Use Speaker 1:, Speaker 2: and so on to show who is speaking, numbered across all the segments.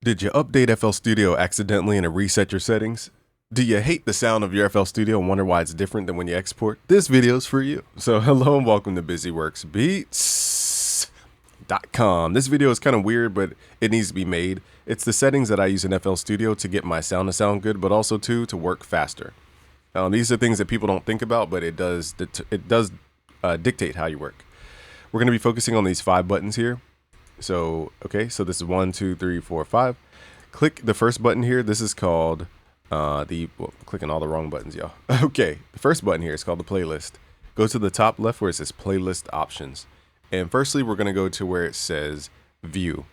Speaker 1: Did you update FL Studio accidentally and it reset your settings? Do you hate the sound of your FL Studio and wonder why it's different than when you export? This video's for you. So hello and welcome to BusyWorksBeats.com. This video is kind of weird, but it needs to be made. It's the settings that I use in FL Studio to get my sound to sound good, but also to work faster. These are things that people don't think about, but it does dictate how you work. We're going to be focusing on these 5 buttons here. So this is 1, 2, 3, 4, 5. Click the first button here. This is called clicking all the wrong buttons, y'all. Okay, the first button here is called the playlist. Go to the top left where it says playlist options. And firstly, we're going to go to where it says view.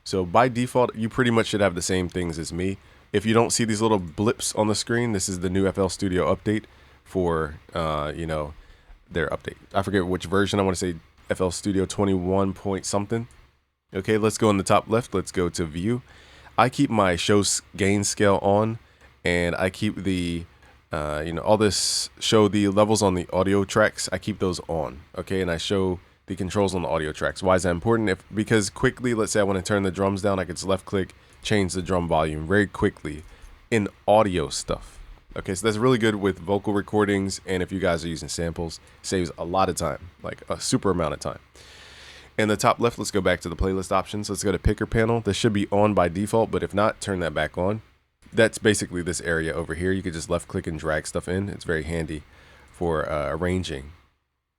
Speaker 1: So by default, you pretty much should have the same things as me. If you don't see these little blips on the screen, this is the new FL Studio update for, their update. I forget which version. I want to say FL Studio 21 point something. Okay, let's go in the top left. Let's go to view. I keep my show gain scale on, and I keep the, all this show the levels on the audio tracks. I keep those on. Okay, and I show the controls on the audio tracks. Why is that important? Because quickly, let's say I want to turn the drums down, I could just left click, change the drum volume very quickly in audio stuff. Okay, so that's really good with vocal recordings, and if you guys are using samples, saves a lot of time, like a super amount of time. In the top left, let's go back to the playlist options. Let's go to picker panel. This should be on by default, but if not, turn that back on. That's basically this area over here. You could just left click and drag stuff in. It's very handy for arranging.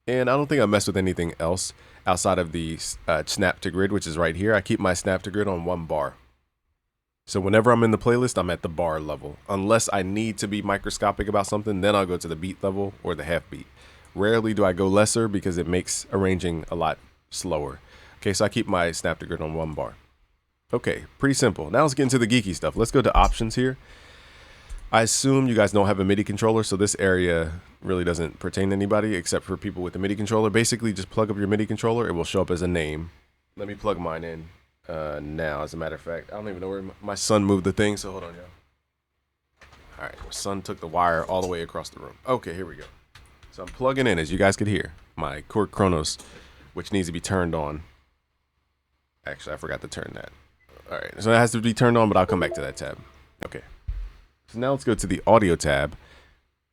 Speaker 1: And I don't think I mess with anything else outside of the snap to grid, which is right here. I keep my snap to grid on 1 bar. So whenever I'm in the playlist, I'm at the bar level. Unless I need to be microscopic about something, then I'll go to the beat level or the half beat. Rarely do I go lesser because it makes arranging a lot slower. Okay, so I keep my snap to grid on 1 bar. Okay, pretty simple. Now let's get into the geeky stuff. Let's go to options here. I assume you guys don't have a MIDI controller, so this area really doesn't pertain to anybody except for people with a MIDI controller. Basically, just plug up your MIDI controller. It will show up as a name. Let me plug mine in now, as a matter of fact. I don't even know where my son moved the thing, so hold on, y'all. All right, my son took the wire all the way across the room. Okay, here we go. So I'm plugging in, as you guys could hear, my Chord Chronos, which needs to be turned on. Actually, I forgot to turn that. All right, so it has to be turned on, but I'll come back to that tab. Okay. So now let's go to the audio tab,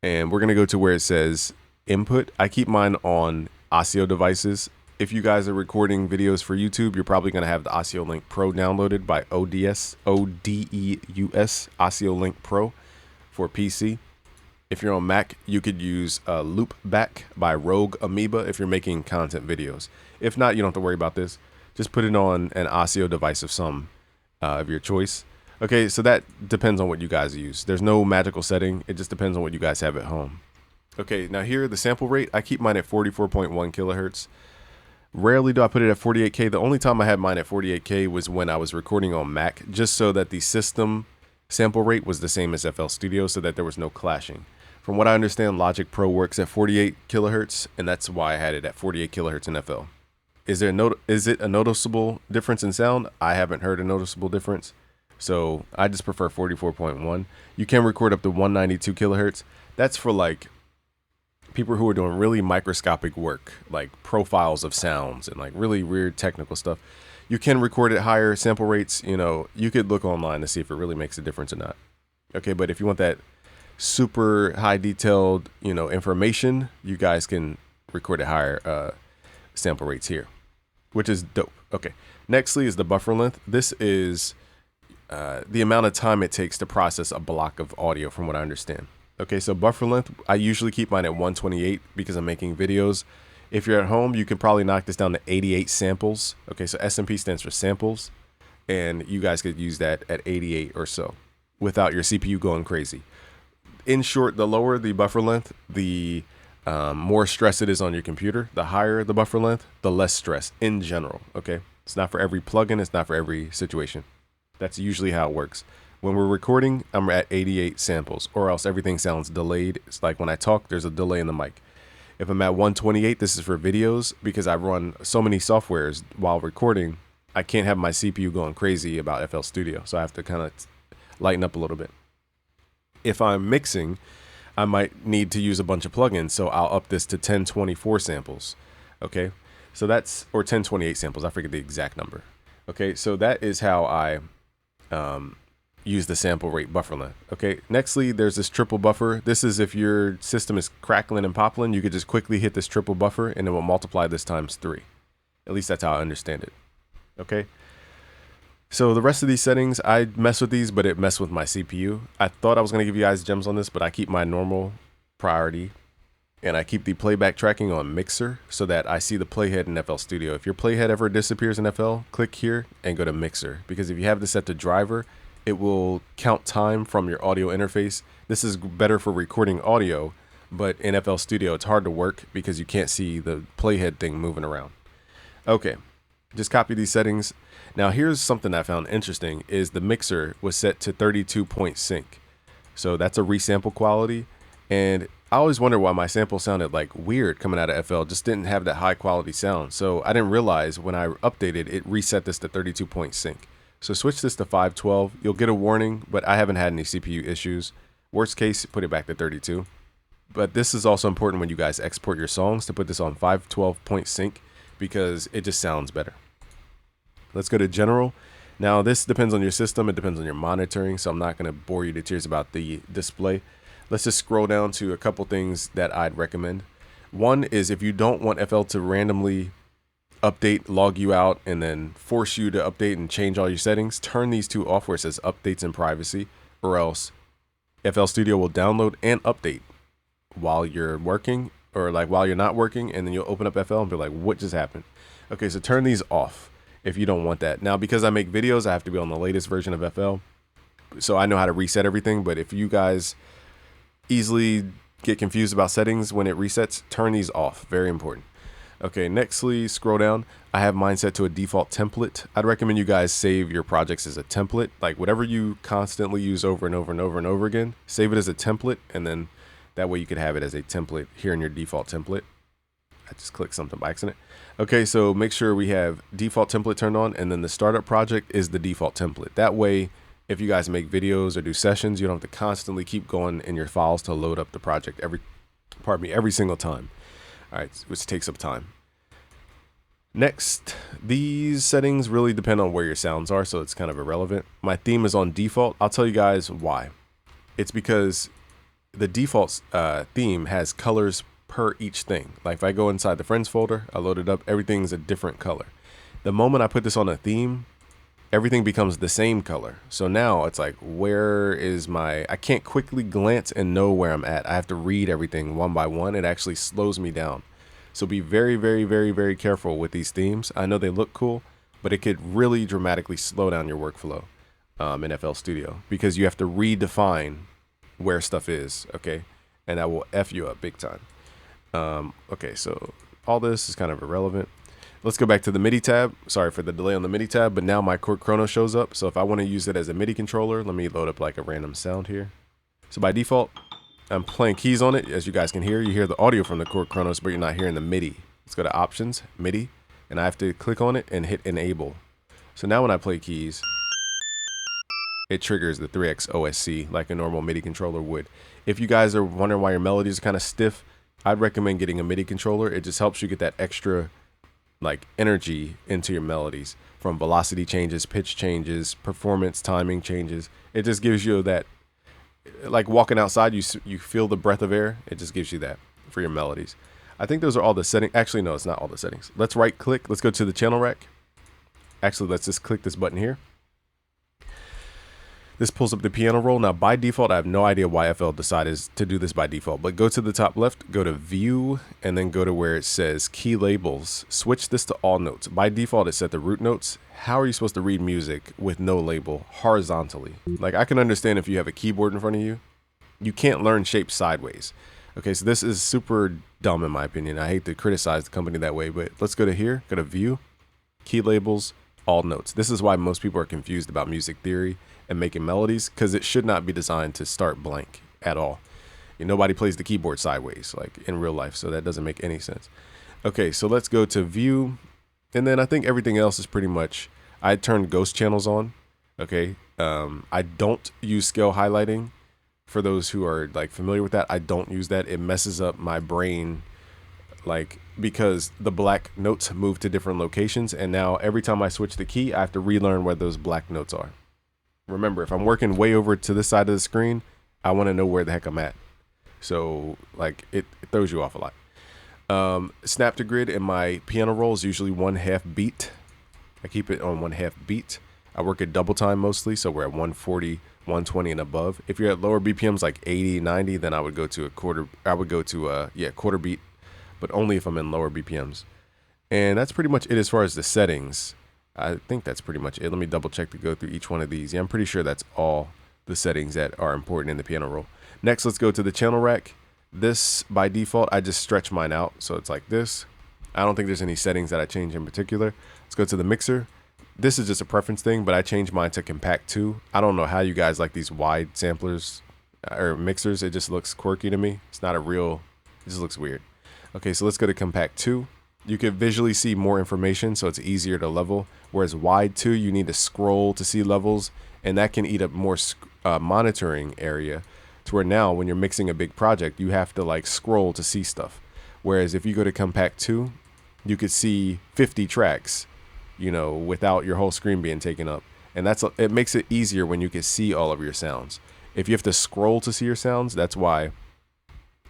Speaker 1: and we're going to go to where it says input. I keep mine on Audio devices. If you guys are recording videos for YouTube, you're probably going to have the Audio Link Pro downloaded by ODS, O-D-E-U-S, Audio Link Pro for PC. If you're on Mac, you could use Loopback by Rogue Amoeba if you're making content videos. If not, you don't have to worry about this. Just put it on an Audio device of some of your choice. Okay, so that depends on what you guys use. There's no magical setting. It just depends on what you guys have at home. Okay, now here, the sample rate, I keep mine at 44.1 kilohertz. Rarely do I put it at 48K. The only time I had mine at 48K was when I was recording on Mac, just so that the system sample rate was the same as FL Studio so that there was no clashing. From what I understand, Logic Pro works at 48 kilohertz, and that's why I had it at 48 kilohertz in FL. Is it a noticeable difference in sound? I haven't heard a noticeable difference, so I just prefer 44.1. You can record up to 192 kilohertz. That's for like people who are doing really microscopic work, like profiles of sounds and like really weird technical stuff. You can record at higher sample rates. You could look online to see if it really makes a difference or not. Okay, but if you want that super high detailed information, you guys can record at higher sample rates here, which is dope. Okay, nextly is the buffer length. This is the amount of time it takes to process a block of audio, from what I understand. Okay, so buffer length, I usually keep mine at 128 because I'm making videos. If you're at home, you can probably knock this down to 88 samples. Okay, so SMP stands for samples, and you guys could use that at 88 or so without your CPU going crazy. In short, the lower the buffer length, the more stress it is on your computer. The higher the buffer length, the less stress in general. Okay, it's not for every plugin. It's not for every situation. That's usually how it works. When we're recording, I'm at 88 samples, or else everything sounds delayed. It's like when I talk, there's a delay in the mic. If I'm at 128, this is for videos because I run so many softwares while recording. I can't have my CPU going crazy about FL Studio, so I have to kind of lighten up a little bit. If I'm mixing, I might need to use a bunch of plugins, so I'll up this to 1024 samples. Okay, so that's, or 1028 samples, I forget the exact number. Okay, so that is how I use the sample rate buffer length. Okay, nextly, there's this triple buffer. This is if your system is crackling and popping, you could just quickly hit this triple buffer and it will multiply this times 3. At least that's how I understand it. Okay, so the rest of these settings, I mess with these, but it messed with my CPU. I thought I was going to give you guys gems on this, but I keep my normal priority. And I keep the playback tracking on Mixer so that I see the playhead in FL Studio. If your playhead ever disappears in FL, click here and go to Mixer. Because if you have this set to driver, it will count time from your audio interface. This is better for recording audio, but in FL Studio, it's hard to work because you can't see the playhead thing moving around. Okay, just copy these settings. Now here's something I found interesting is the Mixer was set to 32 point sync. So that's a resample quality. And I always wonder why my sample sounded like weird coming out of FL, just didn't have that high quality sound. So I didn't realize when I updated, it reset this to 32 point sync. So switch this to 512. You'll get a warning, but I haven't had any CPU issues. Worst case, put it back to 32. But this is also important when you guys export your songs to put this on 512 point sync because it just sounds better. Let's go to general. Now this depends on your system. It depends on your monitoring. So I'm not going to bore you to tears about the display. Let's just scroll down to a couple things that I'd recommend. One is if you don't want FL to randomly update, log you out, and then force you to update and change all your settings, turn these two off where it says updates and privacy, or else FL Studio will download and update while you're working or like while you're not working, and then you'll open up FL and be like, what just happened? Okay, so turn these off if you don't want that. Now, because I make videos, I have to be on the latest version of FL, so I know how to reset everything, but if you guys easily get confused about settings when it resets, turn these off. Very important. Okay, nextly, scroll down. I have mine set to a default template. I'd recommend you guys save your projects as a template. Like whatever you constantly use over and over and over and over again, save it as a template, and then that way you could have it as a template here in your default template. I just clicked something by accident. Okay, so make sure we have default template turned on, and then the startup project is the default template. That way, if you guys make videos or do sessions, you don't have to constantly keep going in your files to load up the project every single time. All right, which takes up time. Next, these settings really depend on where your sounds are, so it's kind of irrelevant. My theme is on default. I'll tell you guys why. It's because the default theme has colors per each thing. Like if I go inside the friends folder, I load it up, everything's a different color. The moment I put this on a theme, everything becomes the same color. So now it's like, where is I can't quickly glance and know where I'm at. I have to read everything one by one. It actually slows me down. So be very, very, very, very careful with these themes. I know they look cool, but it could really dramatically slow down your workflow in FL Studio because you have to redefine where stuff is, okay? And that will F you up big time. Okay, so all this is kind of irrelevant. Let's go back to the MIDI tab. Sorry for the delay on the MIDI tab, but now my chord chrono shows up. So if I want to use it as a MIDI controller, let me load up like a random sound here. So by default, I'm playing keys on it. As you guys can hear, you hear the audio from the chord chronos, but you're not hearing the MIDI. Let's go to options, MIDI, and I have to click on it and hit enable. So now when I play keys, it triggers the 3x OSC like a normal MIDI controller would. If you guys are wondering why your melodies are kind of stiff, I'd recommend getting a MIDI controller. It just helps you get that extra like energy into your melodies from velocity changes, pitch changes, performance, timing changes. It just gives you that, like walking outside, you feel the breath of air. It just gives you that for your melodies. I think those are all the settings. Actually, no, it's not all the settings. Let's right click. Let's go to the channel rack. Actually, let's just click this button here. This pulls up the piano roll. Now, by default, I have no idea why FL decided to do this by default, but go to the top left, go to view, and then go to where it says key labels. Switch this to all notes. By default, it's set to root notes. How are you supposed to read music with no label horizontally? Like, I can understand if you have a keyboard in front of you, you can't learn shapes sideways. Okay, so this is super dumb in my opinion. I hate to criticize the company that way, but let's go to here, go to view, key labels, all notes. This is why most people are confused about music theory and making melodies, because it should not be designed to start blank at all. Nobody plays the keyboard sideways like in real life, so that doesn't make any sense. Okay, so let's go to view, and then I think everything else is pretty much, I turned ghost channels on. Okay, I don't use scale highlighting. For those who are like familiar with that, I don't use that. It messes up my brain, like, because the black notes move to different locations, and now every time I switch the key, I have to relearn where those black notes are. remember, if I'm working way over to this side of the screen, I want to know where the heck I'm at. So like it throws you off a lot. Snap to grid in my piano roll is usually 1/2 beat. I keep it on 1/2 beat. I work at double time mostly, so we're at 140, 120 and above. If you're at lower BPMs like 80, 90, then I would go to a quarter. I would go to quarter beat, but only if I'm in lower BPMs. And that's pretty much it as far as the settings. I think that's pretty much it. Let me double check to go through each one of these. Yeah, I'm pretty sure that's all the settings that are important in the piano roll. Next, let's go to the channel rack. This, by default, I just stretch mine out. So it's like this. I don't think there's any settings that I change in particular. Let's go to the mixer. This is just a preference thing, but I changed mine to compact 2. I don't know how you guys like these wide samplers or mixers. It just looks quirky to me. It's not a real, it just looks weird. Okay, so let's go to compact 2. You can visually see more information, so it's easier to level. Whereas wide 2, you need to scroll to see levels, and that can eat up more monitoring area. To where now, when you're mixing a big project, you have to like scroll to see stuff. Whereas if you go to compact 2, you could see 50 tracks, you know, without your whole screen being taken up. And it makes it easier when you can see all of your sounds. If you have to scroll to see your sounds, that's why,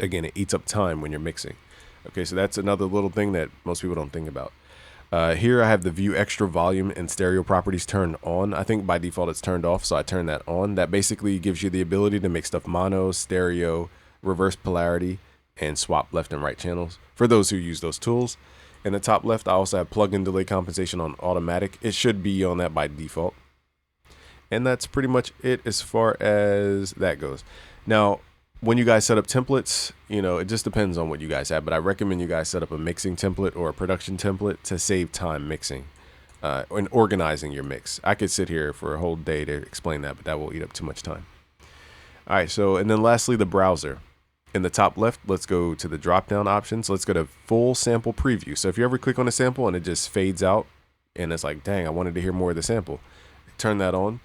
Speaker 1: again, it eats up time when you're mixing. Okay, so that's another little thing that most people don't think about. Here I have the view extra volume and stereo properties turned on. I think by default it's turned off, so I turn that on. That basically gives you the ability to make stuff mono, stereo, reverse polarity, and swap left and right channels for those who use those tools. In the top left, I also have plug-in delay compensation on automatic. It should be on that by default. And that's pretty much it as far as that goes. Now, when you guys set up templates, you know, it just depends on what you guys have, but I recommend you guys set up a mixing template or a production template to save time mixing and organizing your mix. I could sit here for a whole day to explain that, but that will eat up too much time. All right, so, and then lastly, the browser. In the top left, let's go to the drop-down options. Let's go to full sample preview. So if you ever click on a sample and it just fades out and it's like, dang, I wanted to hear more of the sample, turn that on.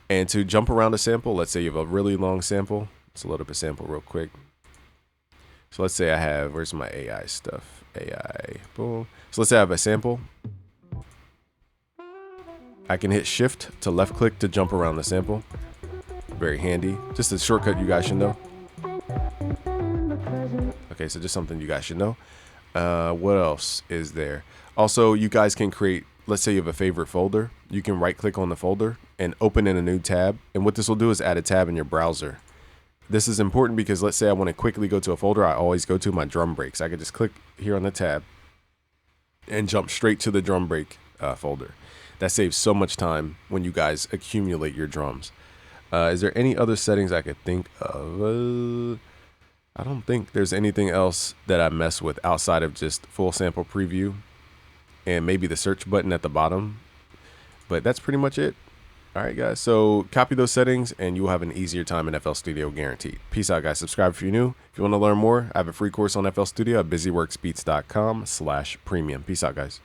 Speaker 1: And to jump around a sample, let's say you have a really long sample. Let's load up a sample real quick. So let's say I have, where's my AI stuff? AI, boom. So let's say I have a sample. I can hit shift to left click to jump around the sample. Very handy. Just a shortcut you guys should know. Okay, so just something you guys should know. What else is there? Also, you guys can create, let's say you have a favorite folder. You can right click on the folder and open in a new tab. And what this will do is add a tab in your browser. This is important because let's say I want to quickly go to a folder. I always go to my drum breaks. I could just click here on the tab and jump straight to the drum break folder. That saves so much time when you guys accumulate your drums. Is there any other settings I could think of? I don't think there's anything else that I mess with outside of just full sample preview and maybe the search button at the bottom. But that's pretty much it. All right, guys. So copy those settings and you will have an easier time in FL Studio guaranteed. Peace out, guys. Subscribe if you're new. If you want to learn more, I have a free course on FL Studio at busyworksbeats.com/premium. Peace out, guys.